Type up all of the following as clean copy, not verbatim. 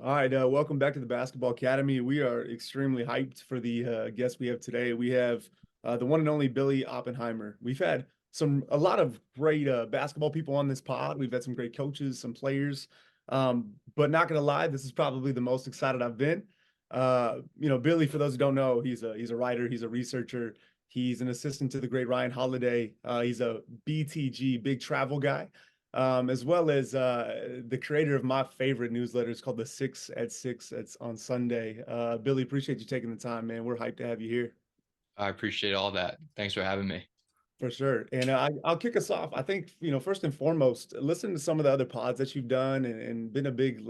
All right, welcome back to the Basketball Academy. We are extremely hyped for the guest we have today. We have the one and only Billy Oppenheimer. We've had a lot of great basketball people on this pod. We've had some great coaches, some players. But not gonna lie, this is probably the most excited I've been. Billy, for those who don't know, he's a writer, he's a researcher, he's an assistant to the great Ryan Holiday. He's a BTG, big travel guy, as well as the creator of my favorite newsletter. It's called the Six at Six. It's on Sunday. Billy, appreciate you taking the time, man. We're hyped to have you here I appreciate all that. Thanks for having me. for sure. And I'll kick us off. I think, first and foremost, listen to some of the other pods that you've done and been a big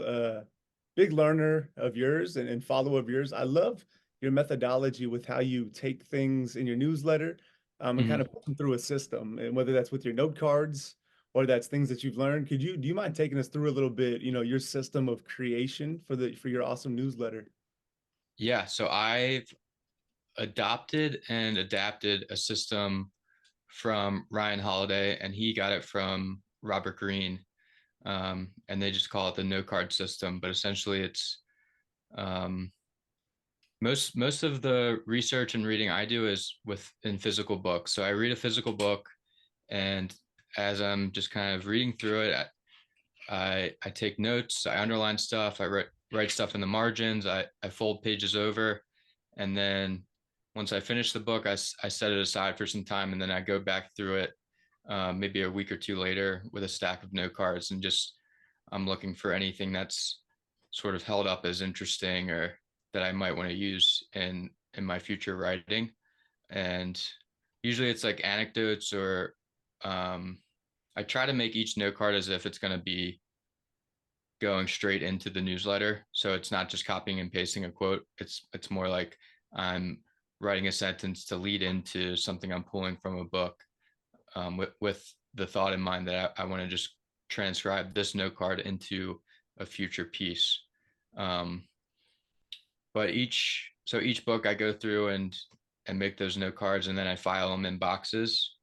learner of yours and follower of yours. I love your methodology with how you take things in your newsletter and kind Mhm. of put them through a system, and whether that's with your note cards or that's things that you've learned. Do you mind taking us through a little bit, your system of creation for your awesome newsletter? Yeah, so I've adopted and adapted a system from Ryan Holiday, and he got it from Robert Greene, and they just call it the Notecard System. But essentially, it's um, most of the research and reading I do is in physical books. So I read a physical book, and as I'm just kind of reading through it, I take notes, I underline stuff, I write stuff in the margins, I fold pages over, and then once I finish the book, I set it aside for some time, and then I go back through it maybe a week or two later with a stack of note cards, and just I'm looking for anything that's sort of held up as interesting or that I might want to use in my future writing. And usually it's like anecdotes or I try to make each note card as if it's going to be going straight into the newsletter. So it's not just copying and pasting a quote. It's more like I'm writing a sentence to lead into something I'm pulling from a book, with the thought in mind that I want to just transcribe this note card into a future piece. Um, but each book I go through and make those note cards, and then I file them in boxes.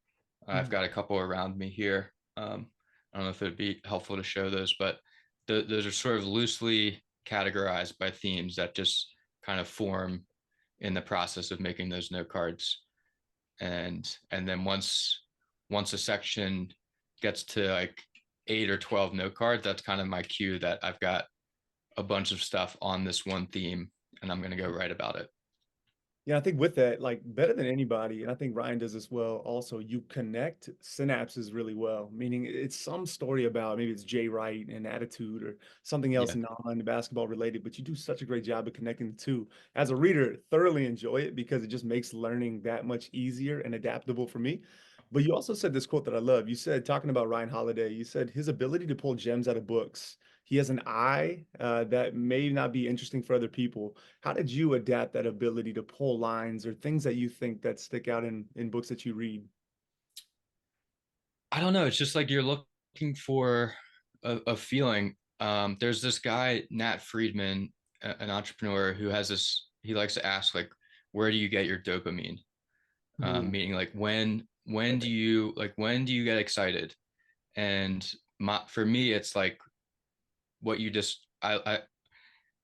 I've Mhm. got a couple around me here. I don't know if it'd be helpful to show those, but those are sort of loosely categorized by themes that just kind of form in the process of making those note cards. And then once a section gets to like 8 or 12 note cards, that's kind of my cue that I've got a bunch of stuff on this one theme, and I'm going to go write about it. Yeah, I think with that, like better than anybody, and I think Ryan does this well also, you connect synapses really well, meaning it's some story about maybe it's Jay Wright and attitude or something else Yeah. non-basketball related, but you do such a great job of connecting the two. As a reader, thoroughly enjoy it because it just makes learning that much easier and adaptable for me. But you also said this quote that I love. You said, talking about Ryan Holiday, you said his ability to pull gems out of books. He has an eye that may not be interesting for other people. How did you adapt that ability to pull lines or things that you think that stick out in books that you read? I don't know. It's just like you're looking for a feeling. There's this guy, Nat Friedman, an entrepreneur who has this, he likes to ask, like, where do you get your dopamine? Ooh. Meaning like when do you get excited? And for me, it's like what you just,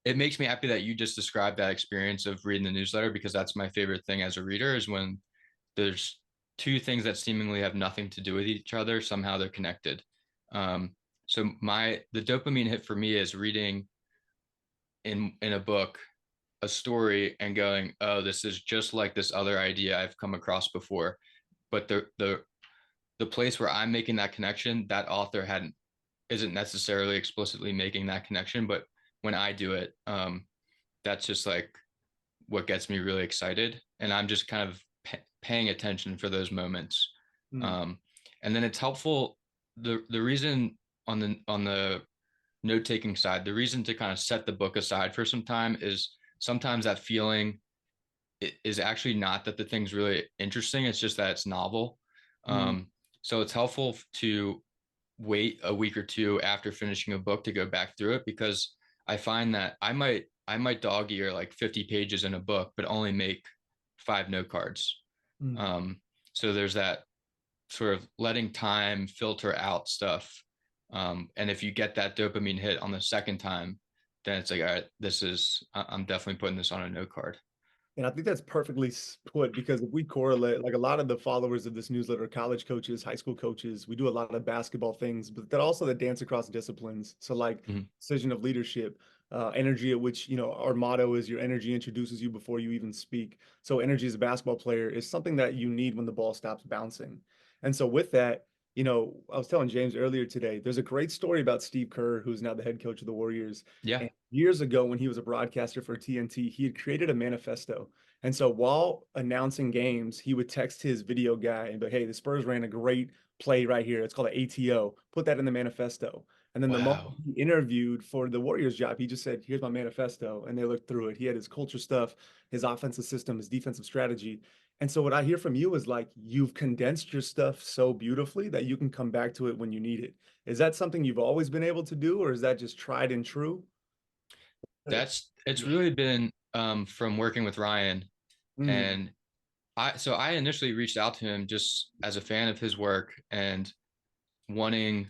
it makes me happy that you just described that experience of reading the newsletter, because that's my favorite thing as a reader is when there's two things that seemingly have nothing to do with each other, somehow they're connected. So the dopamine hit for me is reading in a book a story and going, oh, this is just like this other idea I've come across before. But the place where I'm making that connection, that author hadn't isn't necessarily explicitly making that connection, but when I do it, that's just like what gets me really excited, and I'm just kind of paying attention for those moments. Mm, Um, and then it's helpful. The reason on the note taking side, the reason to kind of set the book aside for some time is sometimes that feeling is actually not that the thing's really interesting. It's just that it's novel. mm, So it's helpful to wait a week or two after finishing a book to go back through it, because I find that I might dog ear like 50 pages in a book, but only make 5 note cards. mm. Um, so there's that sort of letting time filter out stuff. And if you get that dopamine hit on the second time, then it's like, all right, I'm definitely putting this on a note card. And I think that's perfectly put because if we correlate, like a lot of the followers of this newsletter, college coaches, high school coaches, we do a lot of basketball things, but that also that dance across disciplines. So like Mhm. decision of leadership, energy at which, our motto is your energy introduces you before you even speak. So energy as a basketball player is something that you need when the ball stops bouncing. And so with that, I was telling James earlier today, there's a great story about Steve Kerr, who's now the head coach of the Warriors. Yeah. And years ago, when he was a broadcaster for TNT, he had created a manifesto. And so while announcing games, he would text his video guy and be like, hey, the Spurs ran a great play right here. It's called an ATO. Put that in the manifesto. And then the moment Wow. he interviewed for the Warriors job, he just said, here's my manifesto. And they looked through it. He had his culture stuff, his offensive system, his defensive strategy. And so what I hear from you is like you've condensed your stuff so beautifully that you can come back to it when you need it. Is that something you've always been able to do, or is that just tried and true? It's really been from working with Ryan. Mm, And I initially reached out to him just as a fan of his work and wanting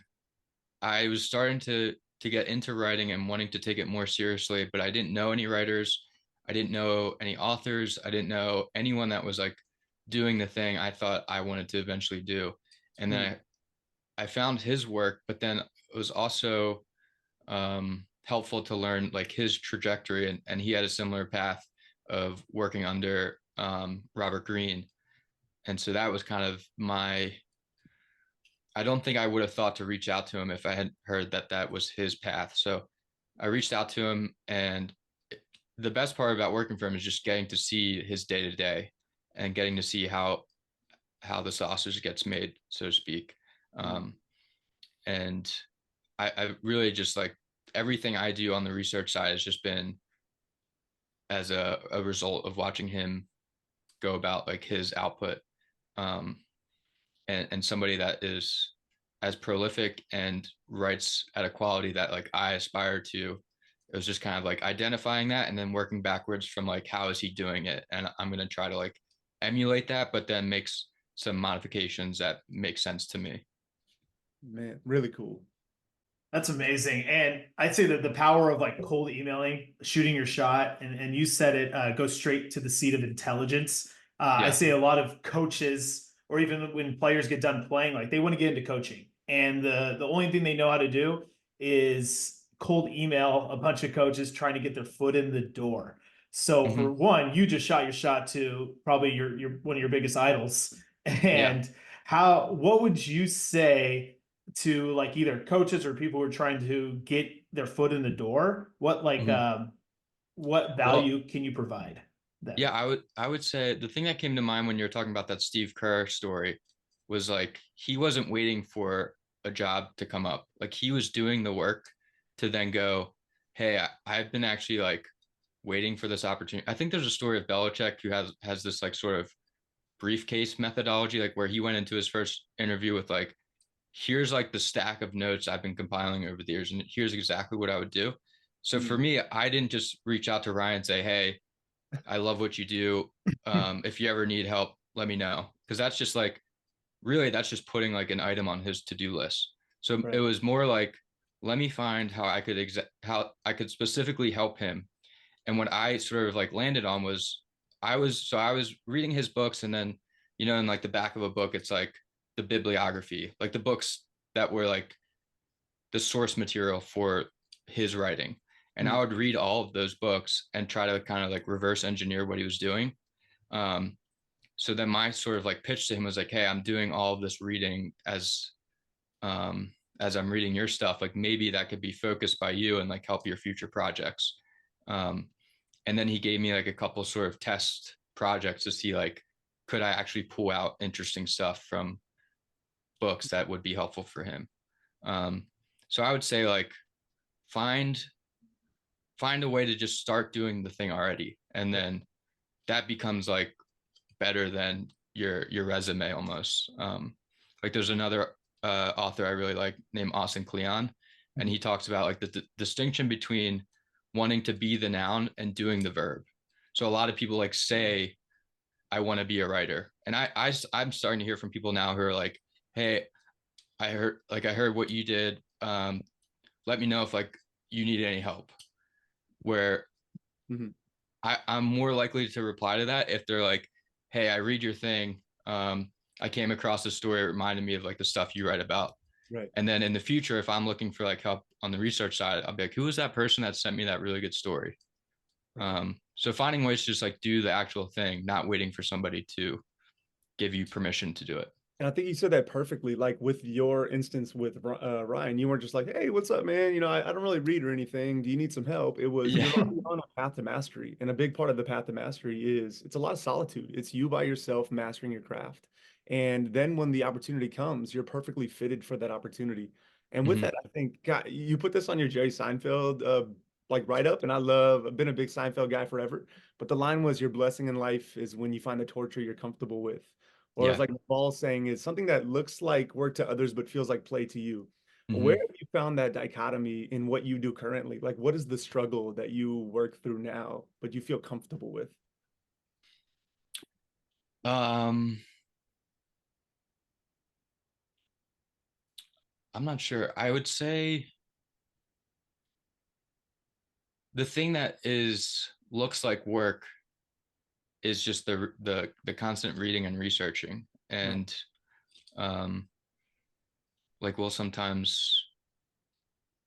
I was starting to get into writing and wanting to take it more seriously, but I didn't know any writers. I didn't know any authors. I didn't know anyone that was like doing the thing I thought I wanted to eventually do. And mm, then I found his work, but then it was also helpful to learn like his trajectory, and he had a similar path of working under Robert Greene. And so that was kind of I don't think I would have thought to reach out to him if I had heard that that was his path. So I reached out to him, and the best part about working for him is just getting to see his day to day and getting to see how the sausage gets made, so to speak. mm. Um, and I really just like everything I do on the research side has just been as a result of watching him go about like his output. Um, and somebody that is as prolific and writes at a quality that like I aspire to. It was just kind of like identifying that and then working backwards from like how is he doing it, and I'm going to try to like emulate that, but then makes some modifications that make sense to me. Man, really cool. That's amazing. And I'd say that the power of like cold emailing, shooting your shot, and you said it, go straight to the seat of intelligence. I Yeah. say a lot of coaches, or even when players get done playing, like they want to get into coaching. And the only thing they know how to do is cold email a bunch of coaches trying to get their foot in the door. So for Hmm. one, you just shot your shot to probably your one of your biggest idols. Yeah. And what would you say to like either coaches or people who are trying to get their foot in the door? Hmm. What Well, value can you provide them? yeah, I would say the thing that came to mind when you were talking about that Steve Kerr story was like he wasn't waiting for a job to come up. Like he was doing the work to then go, hey, I've been actually like waiting for this opportunity. I think there's a story of Belichick who has this like sort of briefcase methodology, like where he went into his first interview with like, here's like the stack of notes I've been compiling over the years, and here's exactly what I would do. So for Mm, me, I didn't just reach out to Ryan and say, hey, I love what you do. If you ever need help, let me know. Because that's just like really that's just putting like an item on his to-do list. So it right. was more like, let me find how how I could specifically help him. And what I sort of like landed on was I was reading his books, and then in like the back of a book it's like the bibliography, like the books that were like the source material for his writing. And I Mm, would read all of those books and try to kind of like reverse engineer what he was doing. Um, so then my sort of like pitch to him was like, hey, I'm doing all of this reading um, as I'm reading your stuff. Like maybe that could be focused by you and like help your future projects. Um, and then he gave me like a couple sort of test projects to see like could I actually pull out interesting stuff from books that would be helpful for him. Um, so I would say like find find a way to just start doing the thing already, and right. then that becomes like better than your resume almost. Like there's another author I really like named Austin Kleon, and Mhm. he talks about like the distinction between wanting to be the noun and doing the verb. So a lot of people like say I want to be a writer, and I'm starting to hear from people now who are like, hey, I heard what you did. Let me know if like you need any help. where Hmm. I'm more likely to reply to that if they're like, hey, I read your thing. I came across a story. It reminded me of like the stuff you write about. Right. And then in the future, if I'm looking for like help on the research side, I'll be like, who was that person that sent me that really good story? Right. So finding ways to just like do the actual thing, not waiting for somebody to give you permission to do it. And I think you said that perfectly. Like with your instance with Ryan, you weren't just like, "Hey, what's up, man? I don't really read or anything. Do you need some help?" It was Yeah. you're on a path to mastery, and a big part of the path to mastery is it's a lot of solitude. It's you by yourself mastering your craft, and then when the opportunity comes, you're perfectly fitted for that opportunity. And with Hmm. that, I think God, you put this on your Jerry Seinfeld like write up, and I've been a big Seinfeld guy forever. But the line was, "Your blessing in life is when you find the torture you're comfortable with." Or it's Yeah. like Paul saying is something that looks like work to others but feels like play to you. Where Hmm. have you found that dichotomy in what you do currently? Like, what is the struggle that you work through now, but you feel comfortable with? Um, I'm not sure. I would say the thing that is looks like work is just the constant reading and researching. Right, And um like we'll sometimes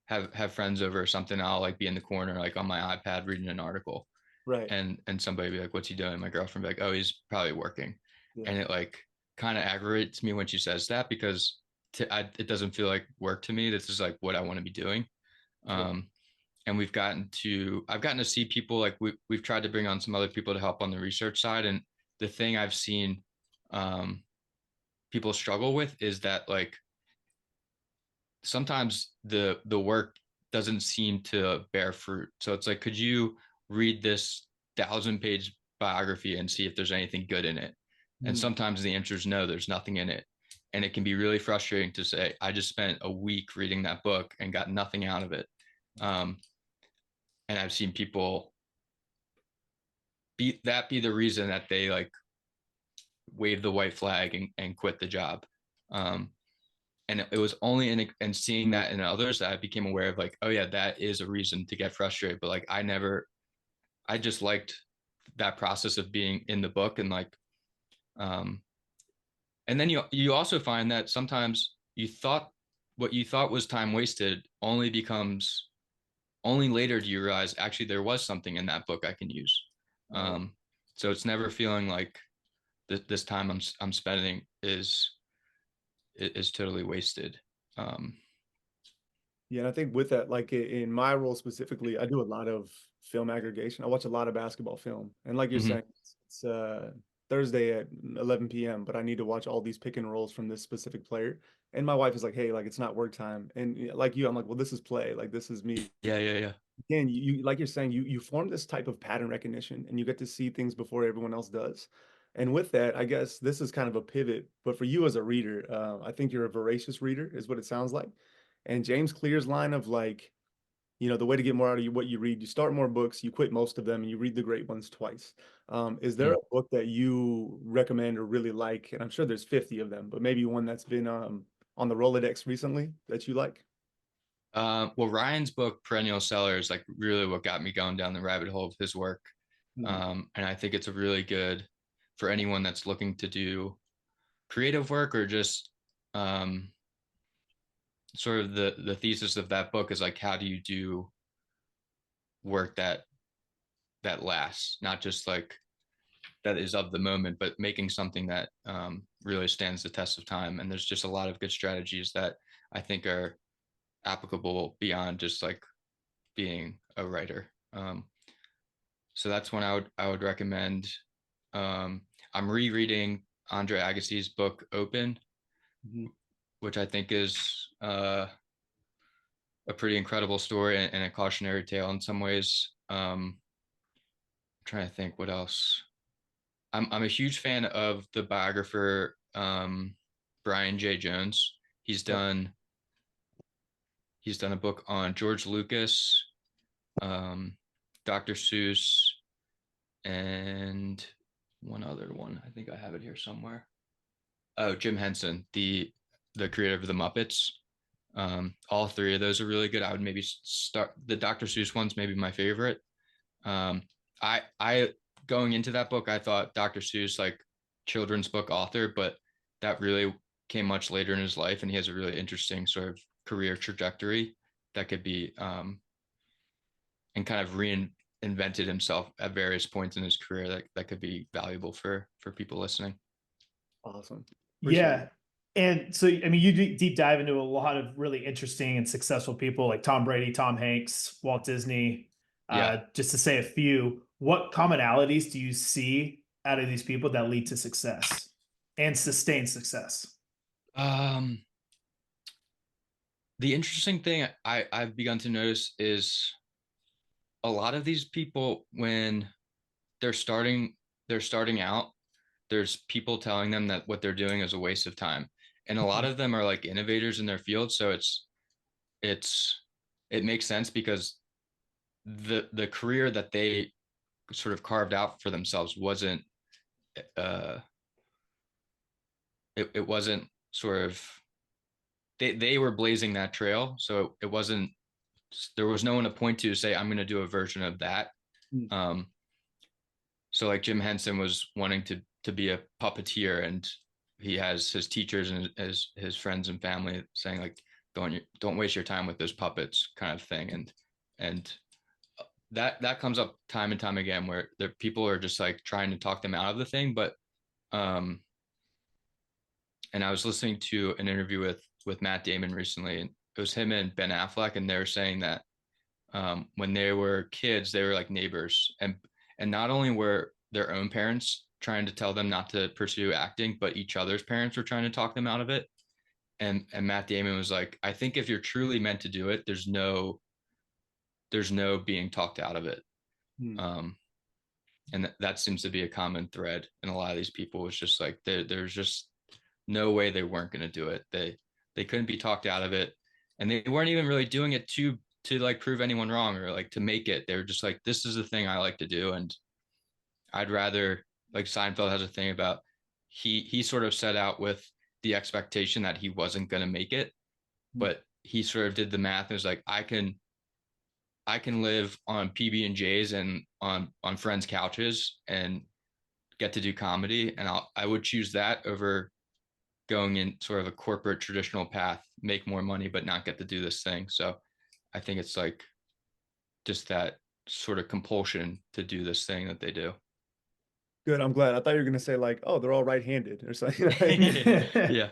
have friends over or something. I'll like be in the corner like on my iPad reading an article, right, and somebody be like, what's he doing? My girlfriend be like, oh, he's probably working. yeah, And it like kind of aggravates me when she says that because it doesn't feel like work to me. This is like what I want to be doing. sure. um and I've gotten to see people like we've tried to bring on some other people to help on the research side. And the thing I've seen um people struggle with is that like sometimes the work doesn't seem to bear fruit. So it's like, could you read this 1,000-page biography and see if there's anything good in it? And Mm, sometimes the answer is no, there's nothing in it. And it can be really frustrating to say, I just spent a week reading that book and got nothing out of it. Um, and I've seen people be the reason that they like wave the white flag and quit the job. Um, and it was only in seeing that in others that I became aware of like, oh yeah, that is a reason to get frustrated. But like I just liked that process of being in the book. And like um and then you also find that sometimes you thought what you thought was time wasted only later do you realize actually there was something in that book I can use. right. So it's never feeling like this time I'm spending is totally wasted. um Yeah, and I think with that, like in my role specifically, I do a lot of film aggregation. I watch a lot of basketball film, and like you're mhm. saying, it's Thursday at 11 p.m., but I need to watch all these pick and rolls from this specific player. And my wife is like, "Hey, like it's not work time," and like you, I'm like, "Well, this is play. Like this is me." Yeah. Again, you like you're saying, you form this type of pattern recognition, and you get to see things before everyone else does. And with that, I guess this is kind of a pivot. But for you as a reader, I think you're a voracious reader, is what it sounds like. And James Clear's line of like, the way to get more out of you, what you read, you start more books, you quit most of them, and you read the great ones twice. Is there Mhm. a book that you recommend or really like? And I'm sure there's 50 of them, but maybe one that's been on the Rolodex recently that you like? Well, Ryan's book Perennial Seller is like really what got me going down the rabbit hole of his work. Hmm. And I think it's a really good for anyone that's looking to do creative work or just um, sort of the thesis of that book is like, how do you do work that lasts, not just like that is of the moment, but making something that really stands the test of time. And there's just a lot of good strategies that I think are applicable beyond just like being a writer. So that's one I would recommend. Um, I'm rereading Andre Agassi's book Open, Hmm. which I think is a pretty incredible story and a cautionary tale in some ways. I'm trying to think what else. I'm a huge fan of the biographer Brian J. Jones. He's Okay. done he's done a book on George Lucas, um, Dr. Seuss, and one other one. I think I have it here somewhere. Oh, Jim Henson, the creator of the Muppets. All three of those are really good. I would maybe start the Dr. Seuss one's maybe my favorite. I going into that book, I thought Dr. Seuss, like children's book author, but that really came much later in his life, and he has a really interesting sort of career trajectory that could be and kind of reinvented himself at various points in his career that could be valuable for people listening. Awesome. Appreciate Yeah. it. And so, I mean, you deep dive into a lot of really interesting and successful people like Tom Brady, Tom Hanks, Walt Disney, Yeah. just to say a few. What commonalities do you see out of these people that lead to success and sustained success? Um, the interesting thing I've begun to notice is a lot of these people, when they're starting they're starting out, there's people telling them that what they're doing is a waste of time. And a lot of them are like innovators in their field. So it's it makes sense because the career that they sort of carved out for themselves wasn't uh it wasn't sort of they were blazing that trail. So it wasn't there was no one to point to say, I'm gonna do a version of that. Mm. Um so like Jim Henson was wanting to be a puppeteer, and he has his teachers and his friends and family saying like, don't waste your time with those puppets kind of thing. And that comes up time and time again where the people are just like trying to talk them out of the thing. But um and I was listening to an interview with Matt Damon recently, and it was him and Ben Affleck, and they were saying that when they were kids, they were like neighbors, and not only were their own parents trying to tell them not to pursue acting, but each other's parents were trying to talk them out of it. And Matt Damon was like, I think if you're truly meant to do it, there's no being talked out of it. Mm. Um, and that seems to be a common thread in a lot of these people. It's just like there's just no way they weren't going to do it. They couldn't be talked out of it, and they weren't even really doing it to like prove anyone wrong or like to make it. They were just like, this is the thing I like to do, and I'd rather, like Seinfeld has a thing about, he sort of set out with the expectation that he wasn't going to make it, Mm. but he sort of did the math and was like, I can live on PB and J's and on friends' couches and get to do comedy, and I would choose that over going in sort of a corporate traditional path, make more money but not get to do this thing. So I think it's like just that sort of compulsion to do this thing that they do. Good. I'm glad. I thought you were gonna say like, oh, they're all right-handed or something. Like, Yeah.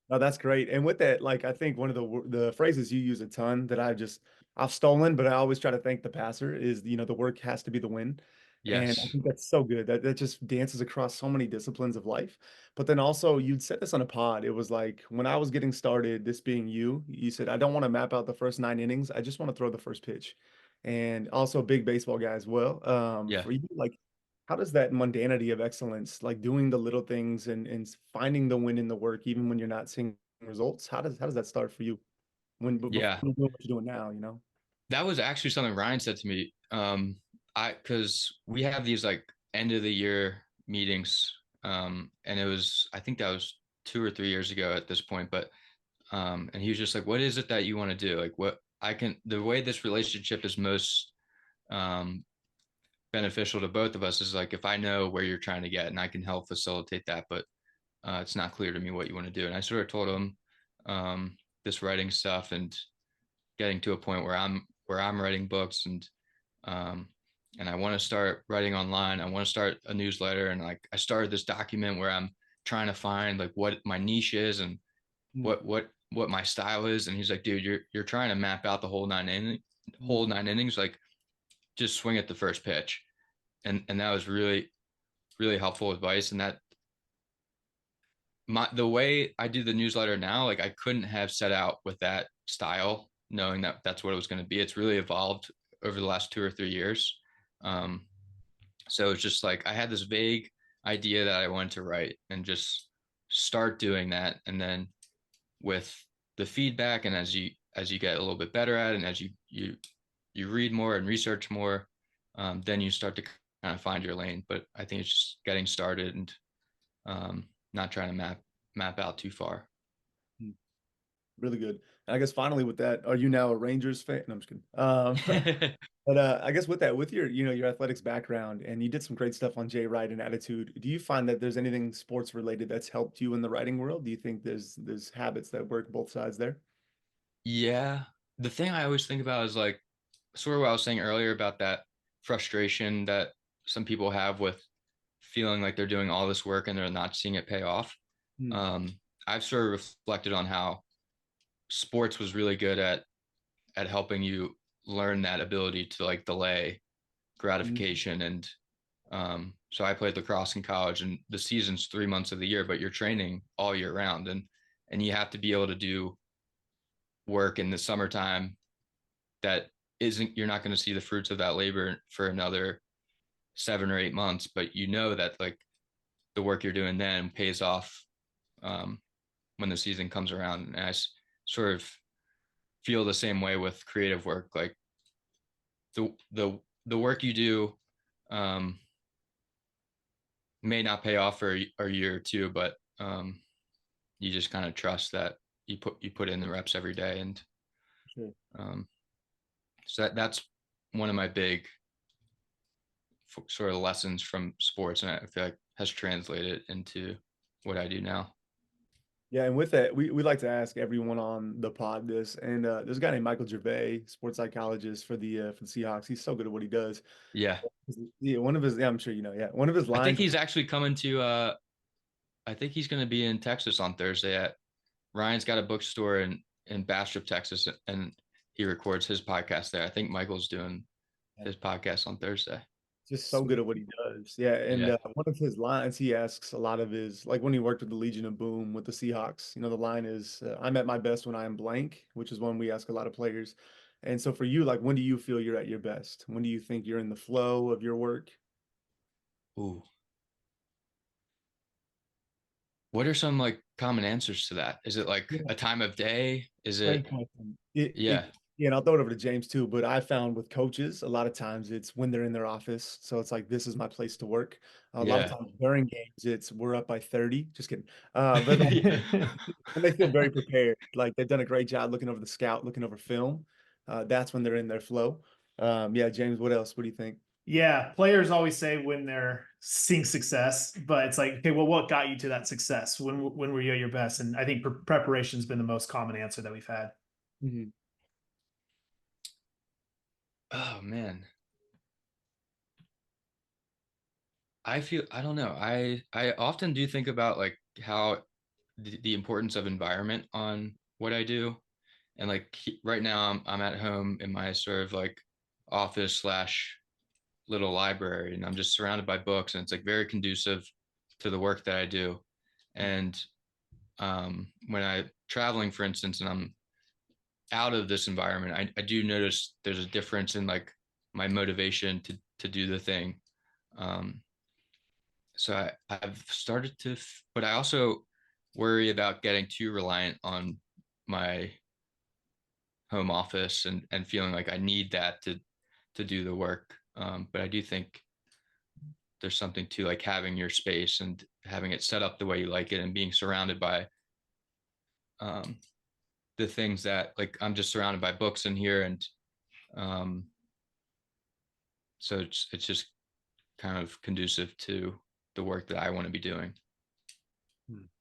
no, that's great. And with that, like, I think one of the phrases you use a ton that I've stolen, but I always try to thank the passer is, the work has to be the win. And I Yes. think that's so good. That just dances across so many disciplines of life. But then also you'd said this on a pod. It was like when I was getting started, this being you said, I don't want to map out the first 9 innings. I just want to throw the first pitch. And also a big baseball guy as well. Yeah. For you, like how does that mundanity of excellence, like doing the little things and finding the win in the work, even when you're not seeing results, how does that start for you before Yeah. you're doing what you're doing now? That was actually something Ryan said to me. Because we have these like end of the year meetings. And I think that was 2 or 3 years ago at this point, but and he was just like, what is it that you want to do? Like the way this relationship is most um beneficial to both of us is like if I know where you're trying to get and I can help facilitate that, but it's not clear to me what you want to do. And I sort of told him this writing stuff and getting to a point where I'm writing books, um, and I want to start writing online. I want to start a newsletter, and like I started this document where I'm trying to find like what my niche is and Mm, what my style is. And he's like, dude, you're trying to map out the mm, whole 9 innings. Like just swing at the first pitch. And that was really really helpful advice. And that the way I do the newsletter now, like I couldn't have set out with that style, knowing that that's what it was going to be. It's really evolved over the last 2 or 3 years. Um, so it's just like I had this vague idea that I wanted to write and just start doing that. And then with the feedback and as you get a little bit better at it and as you read more and research more, then you start to kind of find your lane. But I think it's just getting started and not trying to map out too far. mm. Really good. I guess finally with that, are you now a Rangers fan? No, I'm just kidding. But I guess with that, with your, your athletics background, and you did some great stuff on Jay Wright and Attitude. Do you find that there's anything sports related that's helped you in the writing world? Do you think there's habits that work both sides there? Yeah. The thing I always think about is like sort of what I was saying earlier about that frustration that some people have with feeling like they're doing all this work and they're not seeing it pay off. Hmm. Um, I've sort of reflected on how sports was really good at helping you learn that ability to like delay Hmm. gratification. And so I played lacrosse in college, and the season's 3 months of the year, but you're training all year round, and you have to be able to do work in the summertime that isn't, you're not going to see the fruits of that labor for another 7 or 8 months, but you know that like the work you're doing then pays off um, when the season comes around. And sort of feel the same way with creative work. Like the work you do um, may not pay off for a year or two, but you just kind of trust that you put in the reps every day. And Sure. um, so that's one of my big sort of lessons from sports, and I feel like has translated into what I do now. Yeah, and with that, we like to ask everyone on the pod this, and there's a guy named Michael Gervais, sports psychologist for the Seahawks. He's so good at what he does. Yeah, Yeah, one of his, yeah, I'm sure one of his I think lines. he's actually coming to. I think he's going to be in Texas on Thursday. At Ryan's got a bookstore in Bastrop, Texas, and he records his podcast there. I think Michael's doing his podcast on Thursday. Just so good Sweet. at what he does. Yeah, and Yeah, one of his lines he asks a lot of his like when he worked with the Legion of Boom with the Seahawks. The line is I'm at my best when I am blank, which is one we ask a lot of players. And so for you, like when do you feel you're at your best? When do you think you're in the flow of your work? ooh, what are some like common answers to that? Is it like a time of day? Is it? Great question. It Yeah, yeah, and I'll throw it over to James too. But I found with coaches, a lot of times it's when they're in their office. So it's like this is my place to work. A lot of yeah. times during games, it's we're up by 30. Just kidding. But like, when they feel very prepared, like they've done a great job looking over the scout, looking over film. That's when they're in their flow. Yeah, James, what else? What do you think? Yeah, players always say when they're seeing success, but it's like, okay, well, what got you to that success? When were you at your best? And I think preparation's been the most common answer that we've had. Mhm. Oh man, I don't know. I often do think about like how the importance of environment on what I do. And like right now I'm at home in my sort of like office slash little library, and I'm just surrounded by books, and it's like very conducive to the work that I do. And when I traveling, for instance, and I'm out of this environment, I do notice there's a difference in like my motivation to do the thing. Um, so I've started to, but I also worry about getting too reliant on my home office and feeling like I need that to do the work. But I do think there's something to like having your space and having it set up the way you like it and being surrounded by um, the things that like I'm just surrounded by books in here, and um, so it's just kind of conducive to the work that I want to be doing.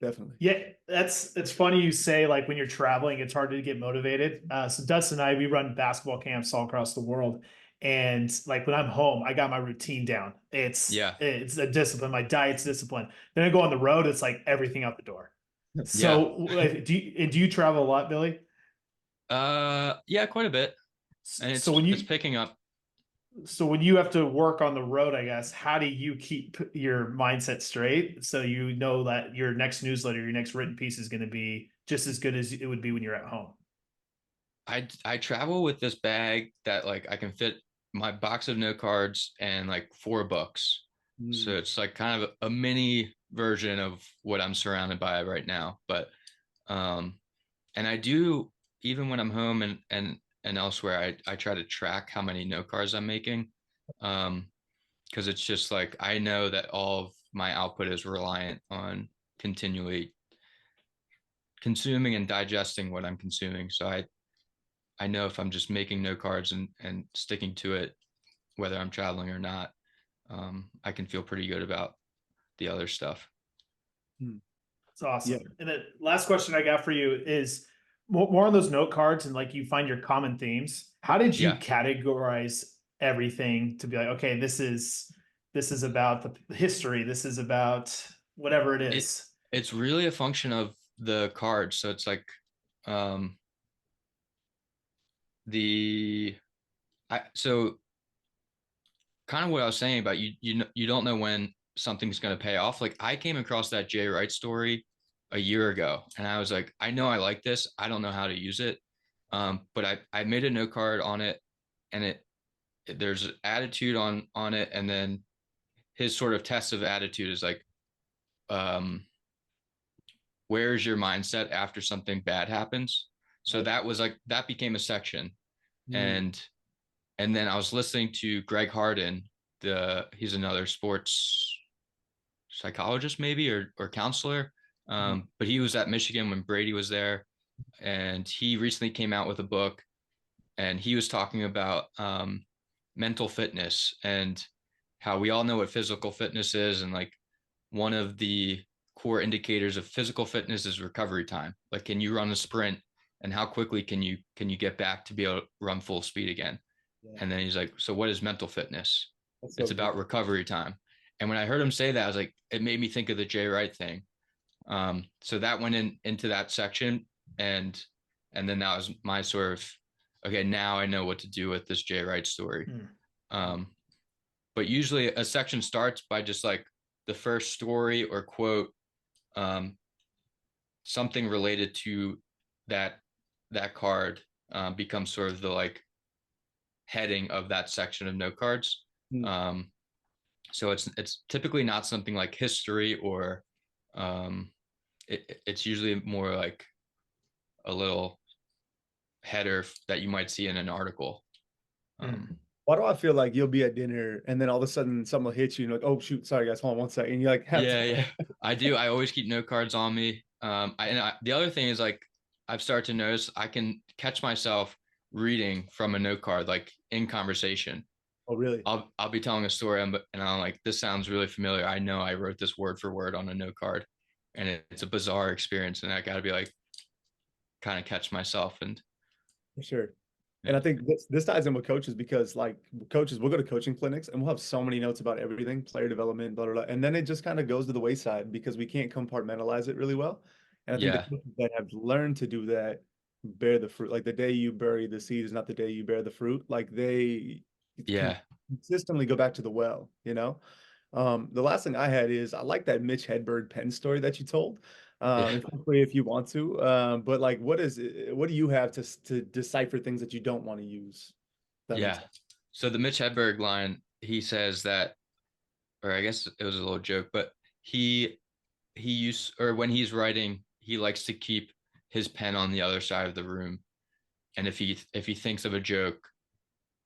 Definitely. Yeah, it's funny you say like when you're traveling, it's hard to get motivated. So Dustin and I, we run basketball camps all across the world, and like when I'm home, I got my routine down. It's Yeah, it's a discipline. My diet's discipline. Then I go on the road, it's like everything out the door. yeah, So do you travel a lot, Billy? yeah, quite a bit, and So it's picking up. when you have to work on the road, I guess, how do you keep your mindset straight so you know that your next newsletter, your next written piece is going to be just as good as it would be when you're at home? I travel with this bag that like I can fit my box of note cards and like 4 books. So Mm. it's like kind of a mini version of what I'm surrounded by right now. But um and I do, even when I'm home and elsewhere, I try to track how many note cards I'm making. Um because it's just like I know that all of my output is reliant on continually consuming and digesting what I'm consuming. So I know if I'm just making note cards and sticking to it, whether I'm traveling or not, I can feel pretty good about the other stuff. It's awesome. Yeah. And the last question I got for you is more on those note cards and like you find your common themes. How did you Yeah. categorize everything to be like, okay, this is about the history, this is about whatever it It is. it's really a function of the cards. So it's like um the so kind of what I was saying about you don't know when something's going to pay off. Like I came across that Jay Wright story a year ago and I was like, I know I like this. I don't know how to use it. But I made a note card on it and there's attitude on it. And then his sort of test of attitude is like, um, where's your mindset after something bad happens? So Right. that was like, that became a section. Mm. And then I was listening to Greg Harden, he's another sports psychologist maybe or counselor. Mhm. But he was at Michigan when Brady was there, and he recently came out with a book, and he was talking about mental fitness and how we all know what physical fitness is, and like one of the core indicators of physical fitness is recovery time. Like, can you run a sprint, and how quickly can you get back to be able to run full speed again? Yeah. And then he's like, so what is mental fitness? That's so It's good. about recovery time. And when I heard him say that, I was like, it made me think of the Jay Wright thing. So that went into that section, and then that was my sort of, okay, now I know what to do with this Jay Wright story. Hmm. Um, but usually a section starts by just like the first story or quote, um, something related to that card, becomes sort of the like heading of that section of note cards. Mm. Um, so it's typically not something like history or um, it's usually more like a little header that you might see in an article. Hmm. Um, Why do I feel like you'll be at dinner and then all of a sudden someone will hit you and you're like, oh shoot, sorry guys, hold on one second. And you like have yeah, to. yeah, I do. I always keep note cards on me. The other thing is like I've started to notice I can catch myself reading from a note card like in conversation. Oh really? I'll be telling a story and I'm like, this sounds really familiar. I know I wrote this word for word on a note card, and it's a bizarre experience, and I got to be like, kind of catch myself and For sure. yeah, And I think this ties in with coaches because like coaches, we'll go to coaching clinics and we'll have so many notes about everything, player development, blah, blah, blah. And then it just kind of goes to the wayside because we can't compartmentalize it really well. And I think the yeah, coaches that have learned to do that bear the fruit. Like the day you bury the seed is not the day you bear the fruit. Like they can yeah, consistently go back to the well, you know? The last thing I had is I like that Mitch Hedberg pen story that you told. yeah, And feel free if you want to. But like, what do you have to decipher things that you don't want to use? That makes yeah. sense. So the Mitch Hedberg line, he says that, or I guess it was a little joke, but he used, or when he's writing, he likes to keep his pen on the other side of the room, and if he thinks of a joke,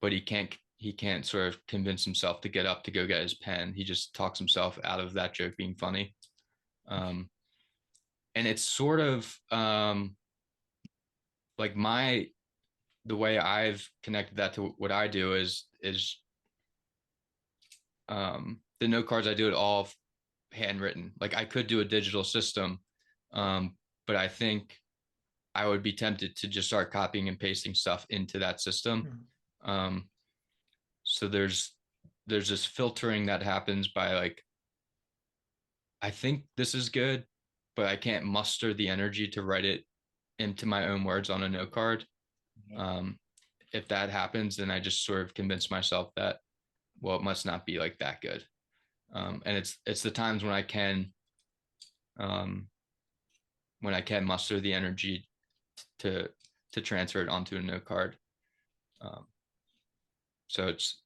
but he can't sort of convince himself to get up to go get his pen, he just talks himself out of that joke being funny. Um, and it's sort of like the way I've connected that to what I do is the note cards I do it all handwritten. Like I could do a digital system, but I think I would be tempted to just start copying and pasting stuff into that system. Hmm. Um, so there's this filtering that happens by like, I think this is good, but I can't muster the energy to write it into my own words on a note card. Yeah. Um, if that happens, then I just sort of convince myself that, well, it must not be like that good. And it's the times um, when I can muster the energy to transfer it onto a note card. Um, so it's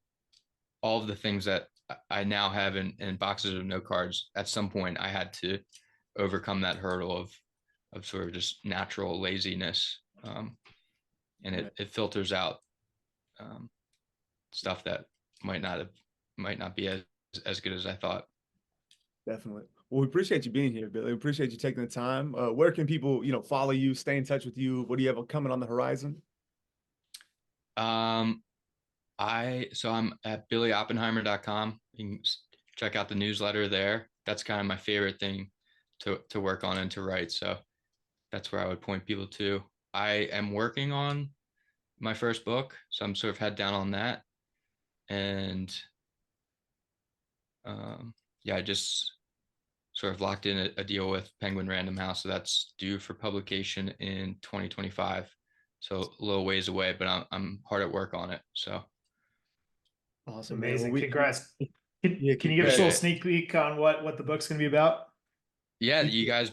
all of the things that I now have in boxes of note cards. At some point, I had to overcome that hurdle of sort of just natural laziness, and Right. it filters out um, stuff that might not have might not be as good as I thought. Definitely. Well, we appreciate you being here, Billy. We appreciate you taking the time. Where can people, follow you, stay in touch with you? What do you have coming on the horizon? Um, I'm at billyoppenheimer.com. You can check out the newsletter there. That's kind of my favorite thing to work on and to write. So that's where I would point people to. I am working on my first book, so I'm sort of head down on that. And yeah, I just sort of locked in a deal with Penguin Random House, so that's due for publication in 2025. So a little ways away, but I'm hard at work on it. So Awesome, man. Well, Amazing. Congrats. yeah, Can you give us a appreciate little it. sneak peek on what the book's going to be about? Yeah, you guys,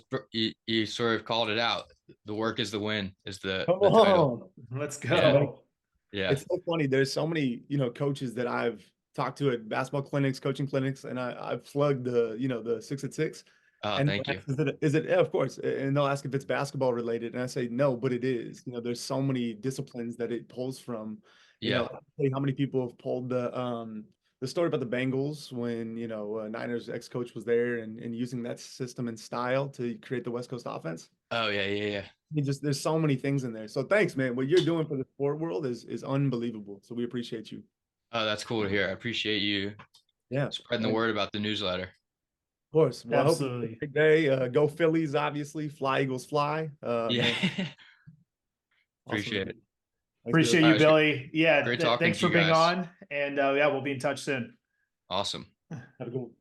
you sort of called it out. The work is the win is Come the title. on. Let's Yeah, go. yeah. It's so funny. There's so many, coaches that I've talked to at basketball clinics, coaching clinics, and I've plugged the 6 at 6. Oh, And thank they'll you. ask, is it, yeah, of course. And they'll ask if it's basketball related. And I say, no, but it is. There's so many disciplines that it pulls from. Yeah. I'll tell you how many people have pulled the story about the Bengals when, Niners ex-coach was there and using that system and style to create the West Coast offense. Oh, yeah, yeah, yeah. There's so many things in there. So thanks, man. What you're doing for the sport world is unbelievable. So we appreciate you. Oh, that's cool to hear. I appreciate you Yeah. spreading the word about the newsletter. Of course. Well, I hope you have a Absolutely. great day. Go Phillies, obviously. Fly Eagles fly. Yeah. Man. Awesome, Appreciate man. it. Thanks, Billy. Appreciate All you, right, Billy. Yeah, great talking thanks to for you being guys. on. And yeah, we'll be in touch soon. Awesome. Have a good one.